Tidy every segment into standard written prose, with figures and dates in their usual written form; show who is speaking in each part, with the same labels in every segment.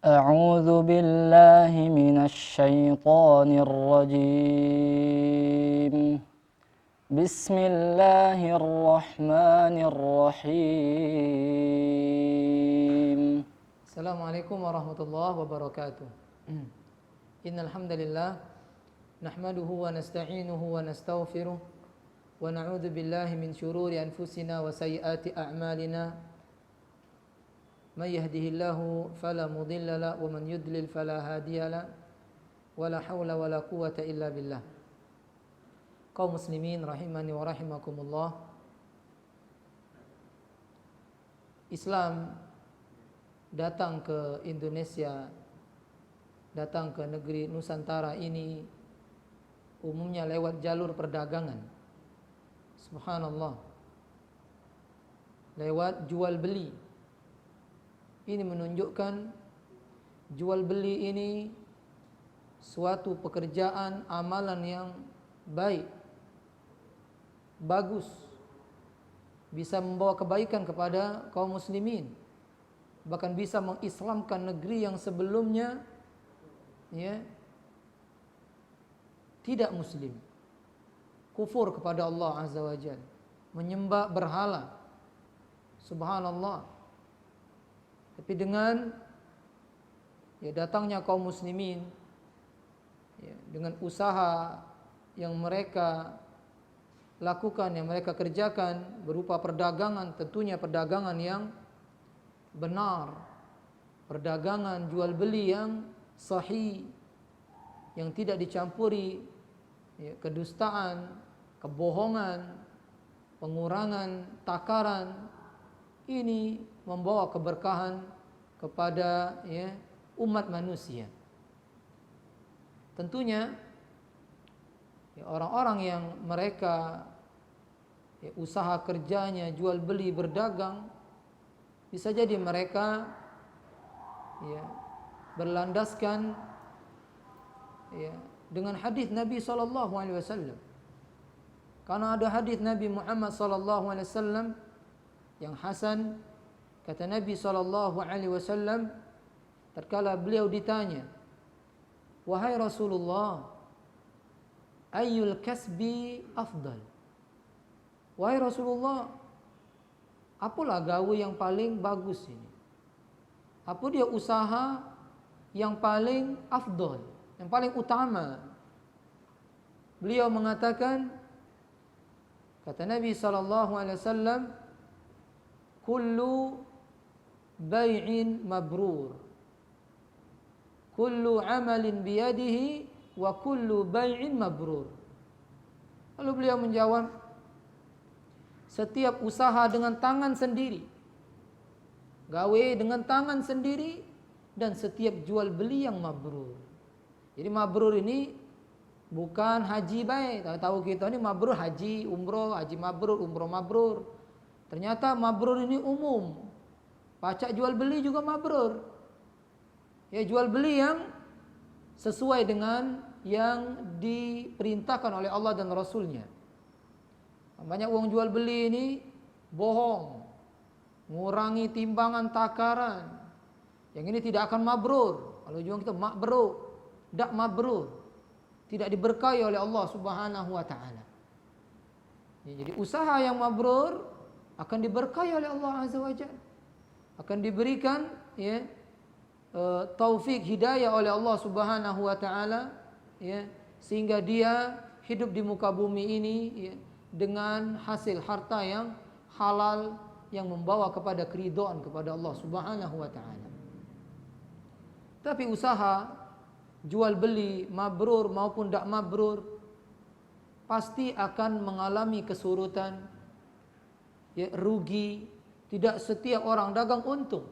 Speaker 1: أعوذ بالله من الشيطان الرجيم بسم الله الرحمن الرحيم
Speaker 2: Assalamualaikum warahmatullahi wabarakatuh. Innal hamdalillah nahmaduhu wa nasta'inuhu wa nastaghfiruh wa na'udzu billahi min shururi anfusina wa sayyiati a'malina. May yahdihillahu fala mudilla la wa man yudlil fala hadiya la. Wala haula wala quwwata illa billah. Kaum muslimin rahimani wa rahimakumullah. Islam datang ke Indonesia, datang ke negeri Nusantara ini umumnya lewat jalur perdagangan. Subhanallah. Lewat jual beli. Ini menunjukkan jual beli ini suatu pekerjaan amalan yang baik, bagus, bisa membawa kebaikan kepada kaum muslimin, bahkan bisa mengislamkan negeri yang sebelumnya tidak muslim, kufur kepada Allah Azza wa Jalla, menyembah berhala. Subhanallah. Tapi dengan datangnya kaum muslimin, dengan usaha yang mereka lakukan, yang mereka kerjakan berupa perdagangan, tentunya perdagangan yang benar, perdagangan jual beli yang sahih, yang tidak dicampuri kedustaan, kebohongan, pengurangan, takaran. Ini membawa keberkahan kepada umat manusia. Tentunya orang-orang yang mereka usaha kerjanya jual beli berdagang, bisa jadi mereka berlandaskan dengan hadis Nabi SAW. Karena ada hadis Nabi Muhammad SAW yang hasan, kata Nabi SAW tatkala beliau ditanya, wahai Rasulullah, ayyul kasbi afdal? Wahai Rasulullah, apalah gawe yang paling bagus ini? Apa dia usaha yang paling afdal, yang paling utama? Beliau mengatakan, kata Nabi SAW, kullu bai'in mabrur, kullu amalin biyadihi wa kullu bai'in mabrur. Lalu beliau menjawab, setiap usaha dengan tangan sendiri, gawe dengan tangan sendiri, dan setiap jual beli yang mabrur. Jadi mabrur ini bukan haji baik. Tahu kita ini mabrur haji, umroh, haji mabrur, umroh mabrur. Ternyata mabrur ini umum. Pajak jual beli juga mabrur. Jual beli yang sesuai dengan yang diperintahkan oleh Allah dan Rasulnya. Banyak uang jual beli ini bohong, mengurangi timbangan takaran. Yang ini tidak akan mabrur. Kalau jual kita mabrur, tidak mabrur, tidak diberkahi oleh Allah Subhanahu wa taala. Jadi usaha yang mabrur akan diberkahi oleh Allah Azza wa Jalla, akan diberikan taufik hidayah oleh Allah Subhanahu wa taala, sehingga dia hidup di muka bumi ini dengan hasil harta yang halal, yang membawa kepada keridhaan kepada Allah Subhanahu wa taala. Tapi usaha jual beli mabrur maupun tidak mabrur pasti akan mengalami kesurutan, rugi. Tidak setiap orang dagang untung.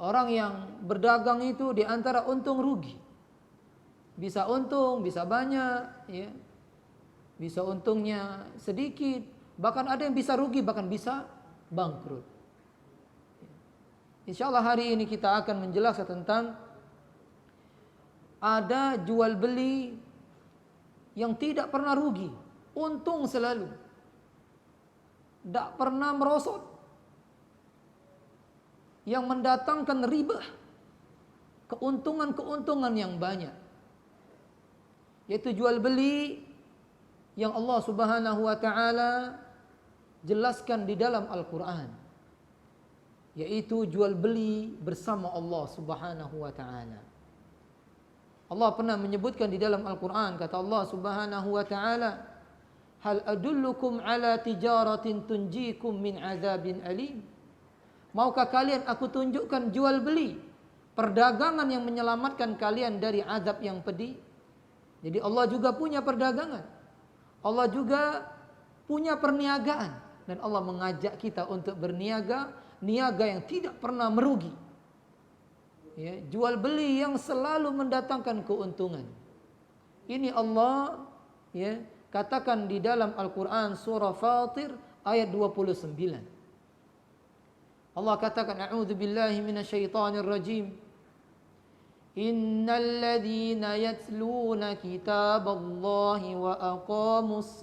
Speaker 2: Orang yang berdagang itu di antara untung rugi. Bisa untung, bisa banyak, bisa untungnya sedikit, bahkan ada yang bisa rugi, bahkan bisa bangkrut. InsyaAllah hari ini kita akan menjelaskan tentang ada jual beli yang tidak pernah rugi, untung selalu, tidak pernah merosot, yang mendatangkan riba, keuntungan-keuntungan yang banyak, yaitu jual beli yang Allah Subhanahu wa taala jelaskan di dalam Al-Qur'an, yaitu jual beli bersama Allah Subhanahu wa taala. Allah pernah menyebutkan di dalam Al-Qur'an, kata Allah Subhanahu wa taala, hal adullukum ala tijaratin tunjikum min azabin alim. Maukah kalian aku tunjukkan jual beli, perdagangan yang menyelamatkan kalian dari azab yang pedih? Jadi Allah juga punya perdagangan, Allah juga punya perniagaan, dan Allah mengajak kita untuk berniaga, niaga yang tidak pernah merugi. Ya, jual beli yang selalu mendatangkan keuntungan. Ini Allah katakan di dalam Al-Quran surah Fatir ayat 29. Allah katakan, a'udzu billahi minasyaitonir rajim. Innal ladzina yatluna kitaballahi wa aqamus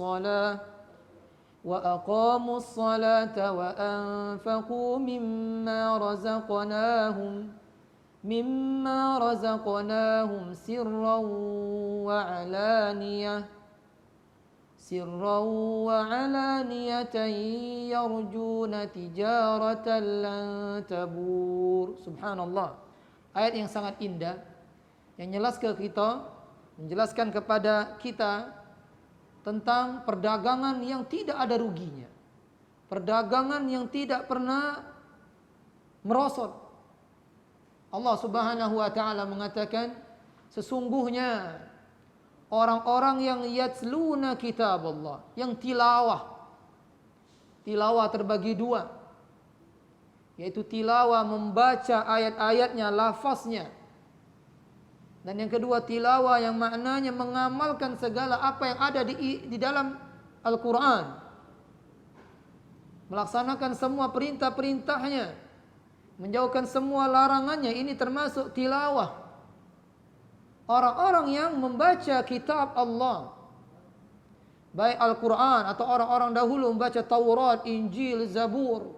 Speaker 2: salata wa anfaqu mimma razaqnahum sirran wa alaniyatan yarjuna tijaratan lan tabur. Subhanallah. Ayat yang sangat indah yang menjelaskan kepada kita tentang perdagangan yang tidak ada ruginya. Perdagangan yang tidak pernah merosot. Allah Subhanahu wa taala mengatakan, sesungguhnya orang-orang yang yatluna kitab Allah, yang tilawah terbagi dua, yaitu tilawah membaca ayat-ayatnya, lafaznya, dan yang kedua tilawah yang maknanya mengamalkan segala apa yang ada di dalam Al-Quran, melaksanakan semua perintah-perintahnya, menjauhkan semua larangannya. Ini termasuk tilawah. Orang-orang yang membaca kitab Allah, baik Al-Quran atau orang-orang dahulu membaca Taurat, Injil, Zabur,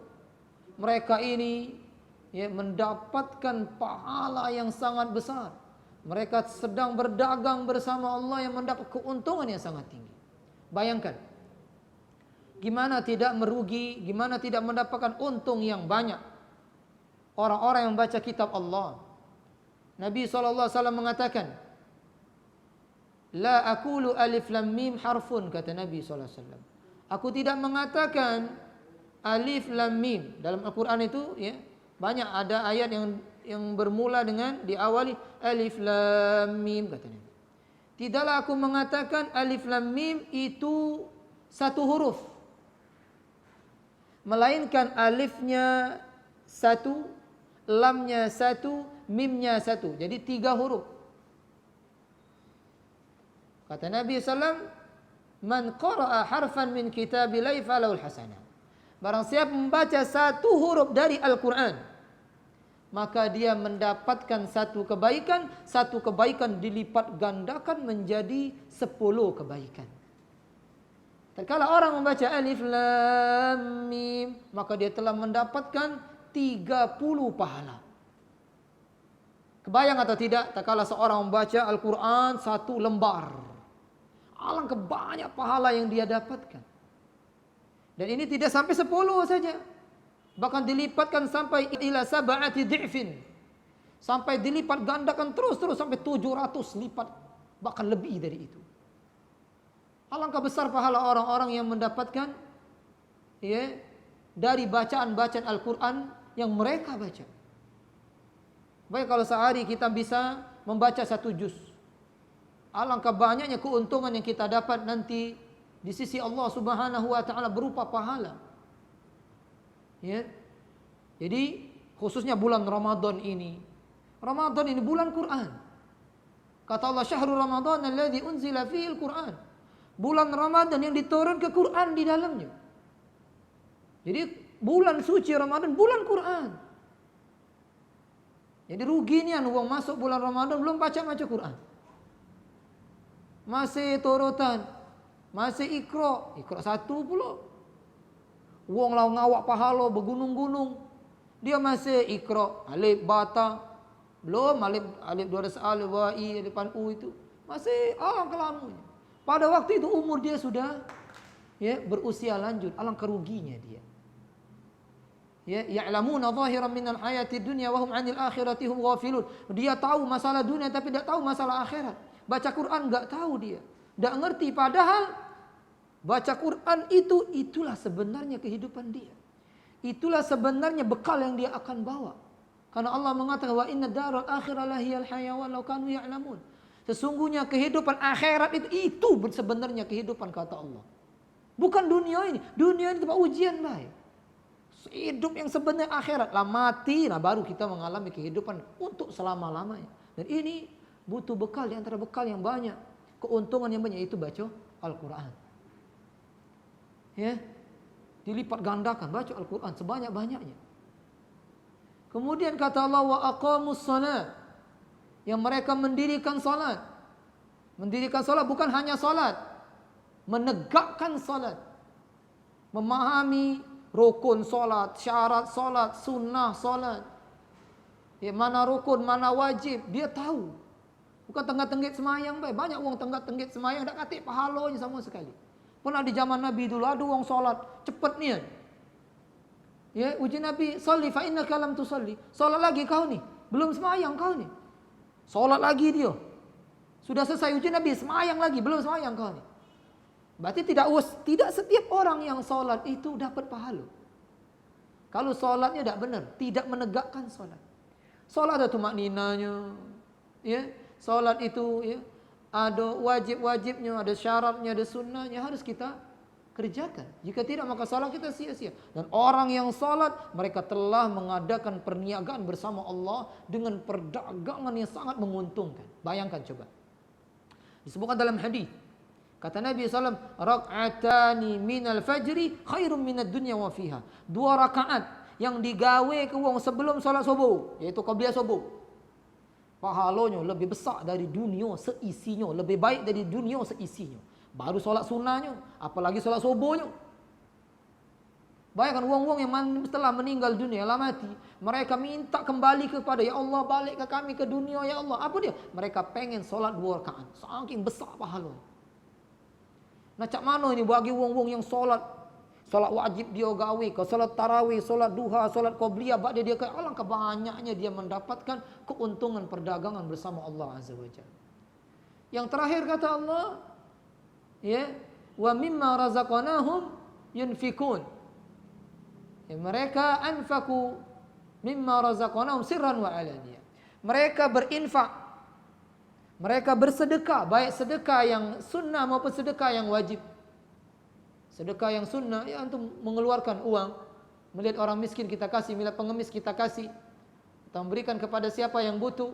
Speaker 2: mereka ini mendapatkan pahala yang sangat besar. Mereka sedang berdagang bersama Allah yang mendapat keuntungan yang sangat tinggi. Bayangkan, gimana tidak merugi, gimana tidak mendapatkan untung yang banyak orang-orang yang membaca kitab Allah. Nabi SAW mengatakan, la aqulu alif lam mim harfun, kata Nabi SAW. Aku tidak mengatakan alif lam mim. Dalam Al-Quran itu banyak ada ayat yang bermula dengan diawali alif lam mim, kata Nabi. Tidaklah aku mengatakan alif lam mim itu satu huruf, melainkan alifnya satu, lamnya satu, mimnya satu. Jadi 3 huruf. Kata Nabi SAW, man qara'a harfan min kitabillahi falahul hasanah. Barang siapa membaca satu huruf dari Al-Quran, maka dia mendapatkan satu kebaikan dilipat gandakan menjadi 10 kebaikan. Tatkala orang membaca alif lam mim, maka dia telah mendapatkan 30 pahala. Kebayang atau tidak, tatkala seorang membaca Al-Quran 1 lembar, alangkah banyak pahala yang dia dapatkan. Dan ini tidak sampai 10 saja, bahkan dilipatkan sampai ila sab'ati dhi'fin, sampai dilipat gandakan terus sampai 700 lipat, bahkan lebih dari itu. Alangkah besar pahala orang-orang yang mendapatkan dari bacaan-bacaan Al-Quran yang mereka baca. Baik kalau sehari kita bisa membaca 1 juz, alangkah banyaknya keuntungan yang kita dapat nanti di sisi Allah Subhanahu wa taala berupa pahala. Jadi khususnya bulan Ramadan ini bulan Quran. Kata Allah, syahrul Ramadan alladzi unzila fihi al-Quran. Bulan Ramadan yang diturun ke Quran di dalamnya. Jadi bulan suci Ramadan, bulan Quran. Jadi rugi nih uang masuk bulan Ramadan belum baca Quran. Masih turutan, masih Iqra 1 pula. Wong lah ngawak pahala bergunung-gunung. Dia masih Iqra, alif, bata, Belum alif dua rasa alif wa i depan u itu masih alangkah lamanya. Pada waktu itu umur dia sudah ya berusia lanjut, alangkah ruginya dia. Ya, ya'lamuna zahiran minal hayati dunya wa hum 'anil akhirati hum ghafilun. Dia tahu masalah dunia tapi tidak tahu masalah akhirat. Baca Quran enggak tahu dia. Enggak ngerti, padahal baca Quran itulah sebenarnya kehidupan dia. Itulah sebenarnya bekal yang dia akan bawa. Karena Allah mengatakan wa inna daral akhirah lahiyal hayawan law kanu ya'lamun. Sesungguhnya kehidupan akhirat itu sebenarnya kehidupan kata Allah. Bukan dunia ini. Dunia ini tempat ujian baik. Hidup yang sebenarnya akhirat lah mati, nah baru kita mengalami kehidupan untuk selama-lamanya. Dan ini butuh bekal, di antara bekal yang banyak, keuntungan yang banyak itu baca Al-Quran. Ya, dilipat gandakan baca Al-Quran sebanyak-banyaknya. Kemudian kata Allah wa aqamus salat, yang mereka mendirikan salat. Mendirikan salat bukan hanya salat, menegakkan salat, memahami rukun solat, syarat solat, sunnah solat. Ya, mana rukun, mana wajib, dia tahu. Bukan tenggak-tenggit semayang, banyak orang tenggak-tenggit semayang, tak katik pahalanya sama sekali. Pernah di zaman Nabi dulu, ada orang solat, cepat niat. Ya, uji Nabi, salli fa innaka lam tusalli. Solat lagi kau ni, belum semayang kau ni. Solat lagi dia. Sudah selesai uji Nabi, semayang lagi, belum semayang kau ni. Berarti tidak setiap orang yang solat itu dapat pahala. Kalau solatnya tidak benar, tidak menegakkan solat. Solat ada tumakninanya, ya. Solat itu ya ada wajib-wajibnya, ada syaratnya, ada sunnahnya, harus kita kerjakan. Jika tidak maka solat kita sia-sia. Dan orang yang solat mereka telah mengadakan perniagaan bersama Allah dengan perdagangan yang sangat menguntungkan. Bayangkan coba. Disebutkan dalam hadis. Kata Nabi SAW, rak'atani minal fajri khairum minad dunya wa fiha. 2 rakaat yang digawe ke wong sebelum solat subuh, yaitu qabliyah subuh. Pahalanya lebih besar dari dunia seisinya, lebih baik dari dunia seisinya. Baru solat sunnahnya, apalagi solat subuhnya. Bayangkan wong-wong yang setelah meninggal dunia, lah mati, mereka minta kembali kepada ya Allah, balik ke kami ke dunia ya Allah. Apa dia? Mereka pengen solat 2 rakaat, saking besar pahalanya. Nah, cak mana ini bagi wong-wong yang solat wajib dia gawe, ke solat tarawih, solat duha, solat qabliyah, dia ke alangkah banyaknya dia mendapatkan keuntungan perdagangan bersama Allah Azza wa Jalla. Yang terakhir kata Allah, ya, wa mimma razaqnahum yunfikun. Ya, mereka anfaku mimma razaqnahum sirran wa alaniyah. Mereka berinfak. Mereka bersedekah, baik sedekah yang sunnah maupun sedekah yang wajib. Sedekah yang sunnah, ya untuk mengeluarkan uang. Melihat orang miskin kita kasih, melihat pengemis kita kasih. Kita memberikan kepada siapa yang butuh.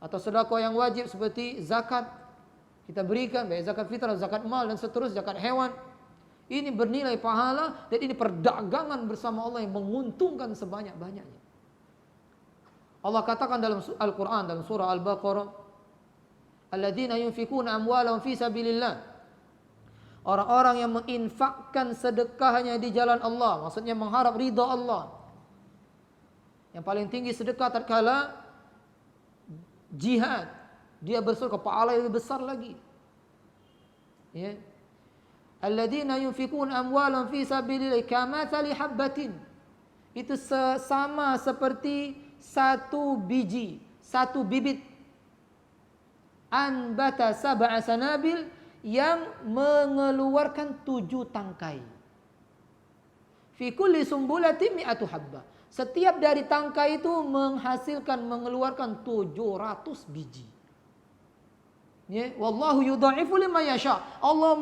Speaker 2: Atau sedekah yang wajib seperti zakat. Kita berikan, baik zakat fitrah, zakat mal dan seterusnya, zakat hewan. Ini bernilai pahala dan ini perdagangan bersama Allah yang menguntungkan sebanyak-banyaknya. Allah katakan dalam Al-Quran, dalam surah Al-Baqarah, alladzina yunfikuna amwalahum fi sabilillah. Orang-orang yang menginfakkan sedekahnya di jalan Allah, maksudnya mengharap ridha Allah. Yang paling tinggi sedekah tatkala jihad, dia bersedekah pahala yang lebih besar lagi. Ya. Alladzina yunfikuna amwalahum fi sabilillah kamathali habbatin. Itu sama seperti satu bibit anbata sab'a sanabil, yang mengeluarkan 7 tangkai. Fi kulli sumbulatin mi'atu habba. Setiap dari tangkai itu mengeluarkan 700 biji. Ya, wallahu yudha'ifu liman yasha. Allah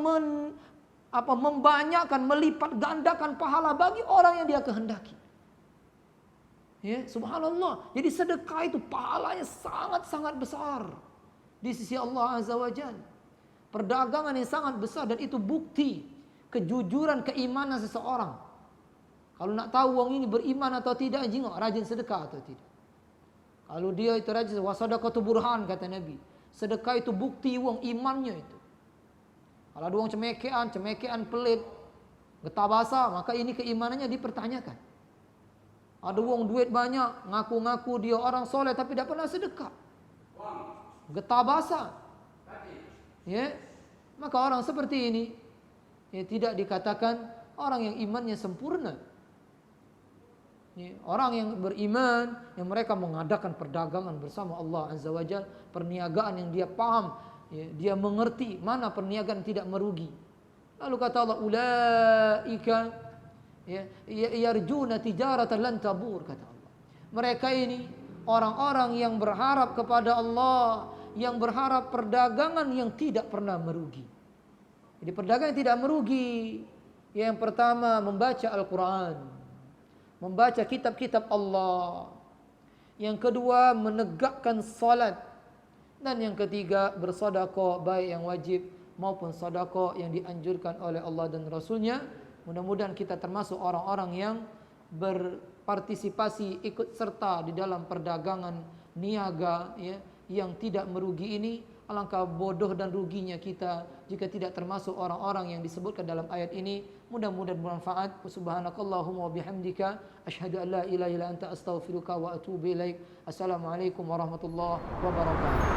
Speaker 2: membanyakkan, melipat gandakan pahala bagi orang yang dia kehendaki. Ya, subhanallah. Jadi sedekah itu pahalanya sangat-sangat besar di sisi Allah Azza wa Jalla. Perdagangan yang sangat besar, dan itu bukti kejujuran keimanan seseorang. Kalau nak tahu orang ini beriman atau tidak, jengok rajin sedekah atau tidak. Kalau dia itu rajin, wasadaqatu burhan kata Nabi. Sedekah itu bukti orang imannya itu. Kalau ada orang cemekean pelit, getah basah, maka ini keimanannya dipertanyakan. Ada wong duit banyak, ngaku-ngaku dia orang soleh tapi tidak pernah sedekah. Getah basah. Ya, maka orang seperti ini ya, tidak dikatakan orang yang imannya sempurna. Ya, orang yang beriman, yang mereka mengadakan perdagangan bersama Allah Azza wa Jalla, perniagaan yang dia paham, ya, dia mengerti mana perniagaan tidak merugi. Lalu kata Allah, ulaika yarjuna tijaratan lan tabur, kata Allah. Mereka ini orang-orang yang berharap kepada Allah, yang berharap perdagangan yang tidak pernah merugi. Jadi perdagangan yang tidak merugi, yang pertama membaca Al-Quran, membaca kitab-kitab Allah. Yang kedua menegakkan salat. Dan yang ketiga bersedekah, baik yang wajib maupun sedekah yang dianjurkan oleh Allah dan Rasulnya. Mudah-mudahan kita termasuk orang-orang yang berpartisipasi, ikut serta di dalam perdagangan niaga, ya, yang tidak merugi ini. Alangkah bodoh dan ruginya kita jika tidak termasuk orang-orang yang disebutkan dalam ayat ini. Mudah-mudahan bermanfaat. Subhanakallahumma wa bihamdika asyhadu an la ilaha illa anta astaghfiruka wa atubu ilaik. Assalamualaikum warahmatullahi wabarakatuh.